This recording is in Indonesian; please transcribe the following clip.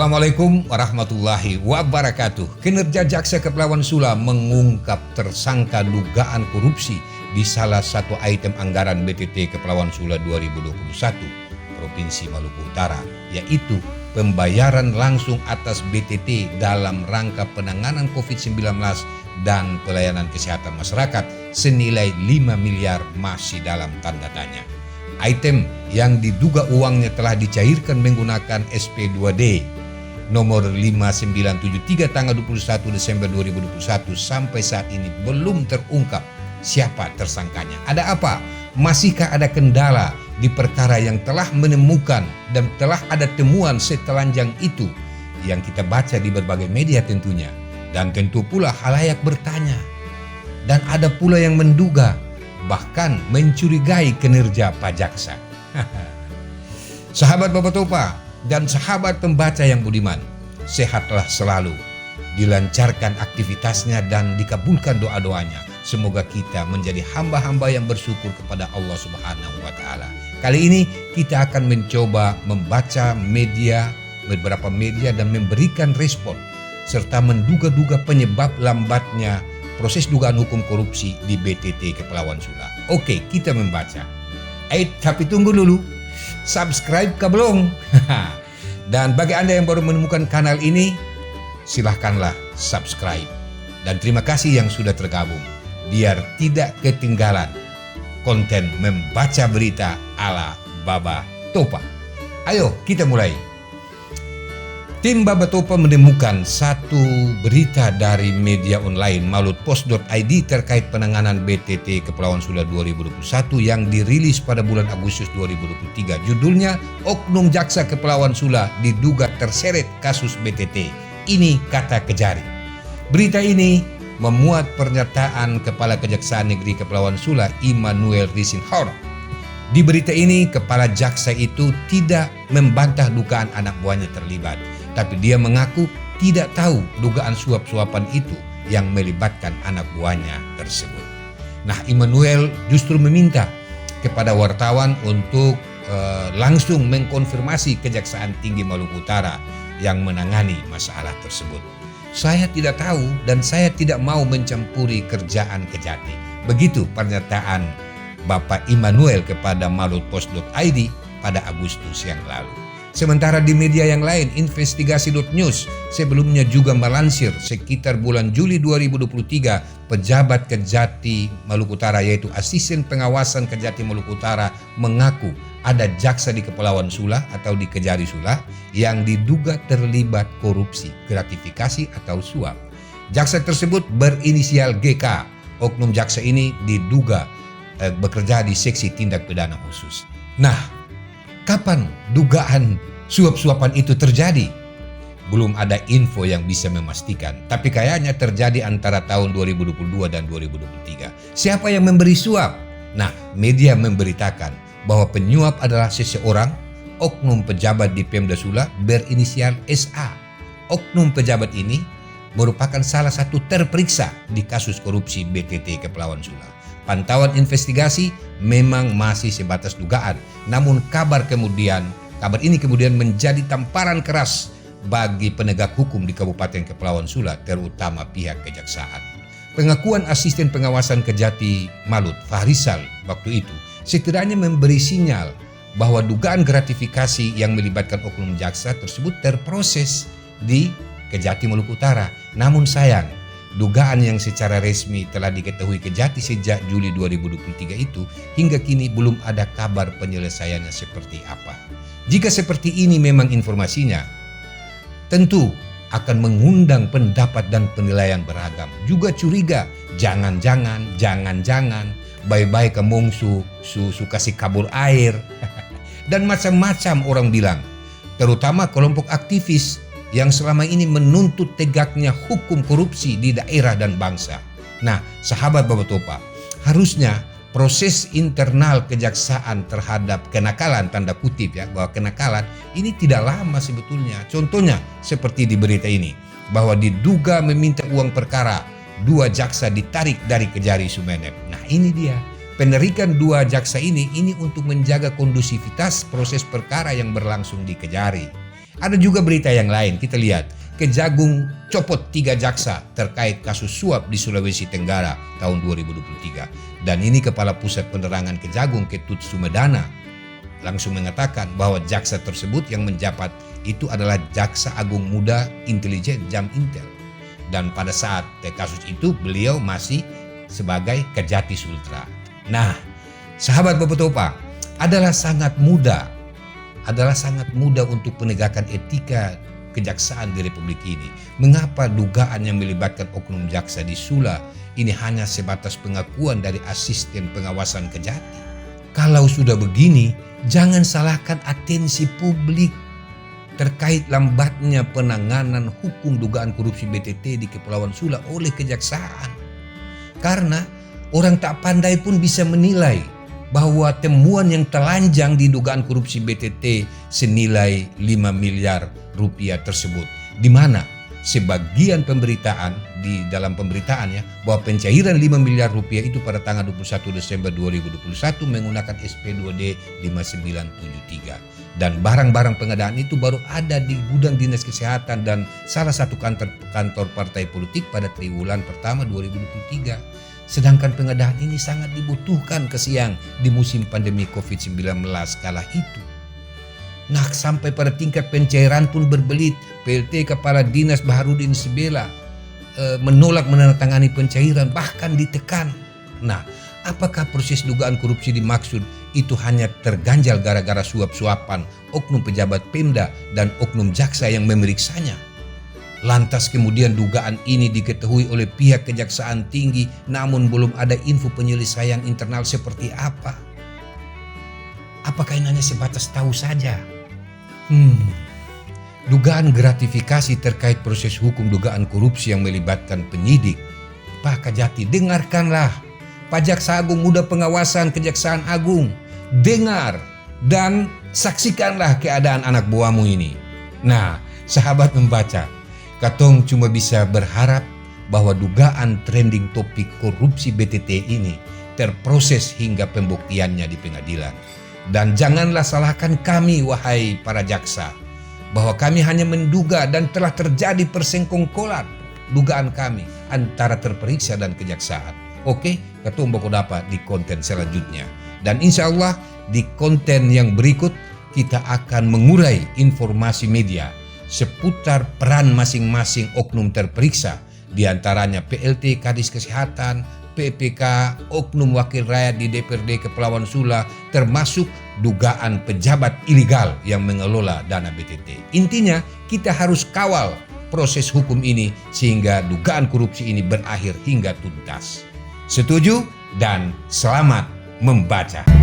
Assalamualaikum warahmatullahi wabarakatuh. Kinerja Jaksa Kepulauan Sula mengungkap tersangka dugaan korupsi di salah satu item anggaran BTT Kepulauan Sula 2021 Provinsi Maluku Utara, yaitu pembayaran langsung atas BTT dalam rangka penanganan COVID-19 dan pelayanan kesehatan masyarakat senilai 5 miliar masih dalam tanda tanya. Item yang diduga uangnya telah dicairkan menggunakan SP2D nomor 5973 tanggal 21 Desember 2021 sampai saat ini belum terungkap siapa tersangkanya. Ada apa? Masihkah ada kendala di perkara yang telah menemukan dan telah ada temuan setelanjang itu yang kita baca di berbagai media tentunya. Dan tentu pula halayak bertanya. Dan ada pula yang menduga bahkan mencurigai kinerja Pak Jaksa. Sahabat Bapak Topa dan sahabat pembaca yang budiman, sehatlah selalu, dilancarkan aktivitasnya dan dikabulkan doa-doanya. Semoga kita menjadi hamba-hamba yang bersyukur kepada Allah Subhanahu wa Ta'ala. Kali ini kita akan mencoba membaca beberapa media dan memberikan respon serta menduga-duga penyebab lambatnya proses dugaan hukum korupsi di BTT Kepulauan Sula. Oke, kita membaca. Tapi tunggu dulu. Subscribe ke belum? Dan bagi Anda yang baru menemukan kanal ini, silahkanlah subscribe. Dan terima kasih yang sudah tergabung. Biar tidak ketinggalan konten membaca berita ala Baba Topa. Ayo kita mulai. Tim Baba Topa menemukan satu berita dari media online malutpost.id terkait penanganan BTT Kepulauan Sula 2021 yang dirilis pada bulan Agustus 2023. Judulnya, Oknum Jaksa Kepulauan Sula diduga terseret kasus BTT. Ini kata Kejari. Berita ini memuat pernyataan Kepala Kejaksaan Negeri Kepulauan Sula, Immanuel Risinghor. Di berita ini, Kepala Jaksa itu tidak membantah dugaan anak buahnya terlibat. Tapi dia mengaku tidak tahu dugaan suap-suapan itu yang melibatkan anak buahnya tersebut. Nah, Immanuel justru meminta kepada wartawan untuk langsung mengkonfirmasi Kejaksaan Tinggi Maluku Utara yang menangani masalah tersebut. Saya tidak tahu dan saya tidak mau mencampuri kerjaan Kejati. Begitu pernyataan Bapak Immanuel kepada malutpost.id pada Agustus yang lalu. Sementara di media yang lain, Investigasi.news sebelumnya juga melansir sekitar bulan Juli 2023, pejabat Kejati Maluku Utara yaitu Asisten Pengawasan Kejati Maluku Utara mengaku ada jaksa di Kepulauan Sula atau di Kejari Sula yang diduga terlibat korupsi, gratifikasi atau suap. Jaksa tersebut berinisial GK. Oknum jaksa ini diduga bekerja di Seksi Tindak Pidana Khusus. Nah, kapan dugaan suap-suapan itu terjadi? Belum ada info yang bisa memastikan, tapi kayaknya terjadi antara tahun 2022 dan 2023. Siapa yang memberi suap? Nah, media memberitakan bahwa penyuap adalah seseorang, oknum pejabat di Pemda Sula berinisial SA. Oknum pejabat ini merupakan salah satu terperiksa di kasus korupsi BTT Kepulauan Sula. Pantauan investigasi memang masih sebatas dugaan, namun kabar ini kemudian menjadi tamparan keras bagi penegak hukum di Kabupaten Kepulauan Sula, terutama pihak kejaksaan. Pengakuan Asisten Pengawasan Kejati Malut, Fahrisal, waktu itu setidaknya memberi sinyal bahwa dugaan gratifikasi yang melibatkan oknum jaksa tersebut terproses di Kejati Maluku Utara. Namun sayang, dugaan yang secara resmi telah diketahui Kejati sejak Juli 2023 itu hingga kini belum ada kabar penyelesaiannya seperti apa. Jika seperti ini memang informasinya, tentu akan mengundang pendapat dan penilaian beragam. Juga curiga, jangan-jangan, bye-bye ke mongsu, su kasih kabur air, dan macam-macam orang bilang, terutama kelompok aktivis yang selama ini menuntut tegaknya hukum korupsi di daerah dan bangsa. Nah, sahabat Bapak Topa, harusnya proses internal kejaksaan terhadap kenakalan, tanda kutip ya, bahwa kenakalan ini tidak lama sebetulnya. Contohnya seperti di berita ini, bahwa diduga meminta uang perkara, 2 jaksa ditarik dari Kejari Sumeneb. Nah, ini dia. Penerikan 2 jaksa ini untuk menjaga kondusivitas proses perkara yang berlangsung di Kejari. Ada juga berita yang lain, kita lihat. Kejagung copot 3 jaksa terkait kasus suap di Sulawesi Tenggara tahun 2023. Dan ini Kepala Pusat Penerangan Kejagung Ketut Sumedana langsung mengatakan bahwa jaksa tersebut yang menjabat itu adalah Jaksa Agung Muda Intelijen Jam Intel. Dan pada saat kasus itu beliau masih sebagai Kejati Sultra. Nah, sahabat Bapak Topa, adalah sangat mudah untuk penegakan etika kejaksaan di Republik ini. Mengapa dugaan yang melibatkan oknum jaksa di Sula ini hanya sebatas pengakuan dari asisten pengawasan Kejati? Kalau sudah begini, jangan salahkan atensi publik terkait lambatnya penanganan hukum dugaan korupsi BTT di Kepulauan Sula oleh kejaksaan. Karena orang tak pandai pun bisa menilai bahwa temuan yang telanjang di dugaan korupsi BTT senilai 5 miliar rupiah tersebut, di mana sebagian pemberitaan di dalam pemberitaannya bahwa pencairan 5 miliar rupiah itu pada tanggal 21 Desember 2021 menggunakan SP2D 5973 dan barang-barang pengadaan itu baru ada di gudang Dinas Kesehatan dan salah satu kantor partai politik pada triwulan pertama 2023. Sedangkan pengadaan ini sangat dibutuhkan kesiang di musim pandemi COVID-19 kala itu. Nah, sampai pada tingkat pencairan pun berbelit. PLT Kepala Dinas Baharudin Sibela menolak menandatangani pencairan, bahkan ditekan. Nah, apakah proses dugaan korupsi dimaksud itu hanya terganjal gara-gara suap-suapan oknum pejabat Pemda dan oknum jaksa yang memeriksanya? Lantas kemudian dugaan ini diketahui oleh pihak Kejaksaan Tinggi namun belum ada info penyelesaian internal seperti apa? Apakah ini hanya sebatas tahu saja? Dugaan gratifikasi terkait proses hukum dugaan korupsi yang melibatkan penyidik. Pak Kejati, dengarkanlah. Pak Jaksa Agung Muda Pengawasan Kejaksaan Agung, dengar dan saksikanlah keadaan anak buahmu ini. Nah, sahabat membaca, katong cuma bisa berharap bahwa dugaan trending topik korupsi BTT ini terproses hingga pembuktiannya di pengadilan. Dan janganlah salahkan kami, wahai para jaksa, bahwa kami hanya menduga dan telah terjadi persengkongkolan dugaan kami antara terperiksa dan kejaksaan. Oke, katong bakal dapat di konten selanjutnya. Dan insya Allah di konten yang berikut kita akan mengurai informasi media seputar peran masing-masing oknum terperiksa, diantaranya PLT Kadis Kesehatan, PPK, oknum wakil rakyat di DPRD Kepulauan Sula, termasuk dugaan pejabat ilegal yang mengelola dana BTT. Intinya kita harus kawal proses hukum ini sehingga dugaan korupsi ini berakhir hingga tuntas. Setuju dan selamat membaca.